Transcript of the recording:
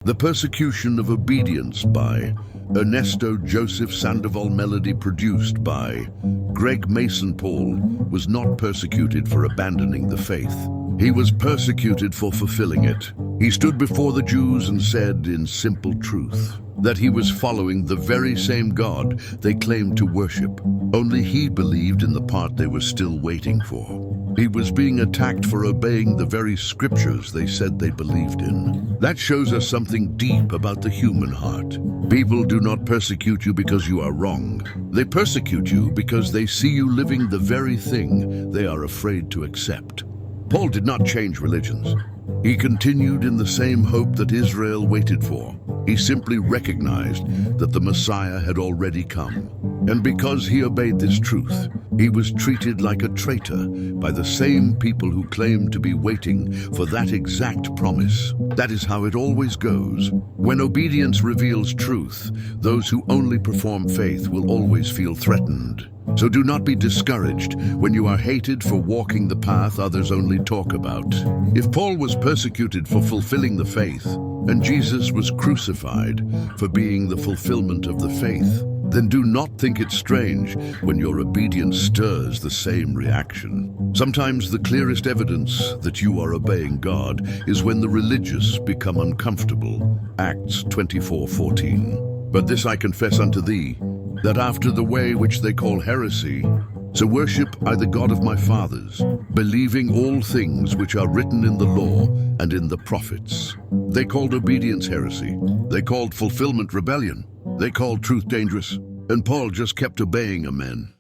The Persecution of Obedience by Ernesto Joseph Sandoval. Melody produced by Greg Mason. Paul was not persecuted for abandoning the faith. He was persecuted for fulfilling it. He stood before the Jews and said in simple truth that he was following the very same God they claimed to worship. Only he believed in the part they were still waiting for. He was being attacked for obeying the very scriptures they said they believed in. That shows us something deep about the human heart. People do not persecute you because you are wrong. They persecute you because they see you living the very thing they are afraid to accept. Paul did not change religions. He continued in the same hope that Israel waited for. He simply recognized that the Messiah had already come. And because he obeyed this truth, he was treated like a traitor by the same people who claimed to be waiting for that exact promise. That is how it always goes. When obedience reveals truth, those who only perform faith will always feel threatened. So do not be discouraged when you are hated for walking the path others only talk about. If Paul was persecuted for fulfilling the faith, and Jesus was crucified for being the fulfillment of the faith, then do not think it strange when your obedience stirs the same reaction. Sometimes the clearest evidence that you are obeying God is when the religious become uncomfortable. Acts 24:14. But this I confess unto thee, that after the way which they call heresy, so worship I the God of my fathers, believing all things which are written in the law and in the prophets. They called obedience heresy. They called fulfillment rebellion. They called truth dangerous. And Paul just kept obeying. Amen.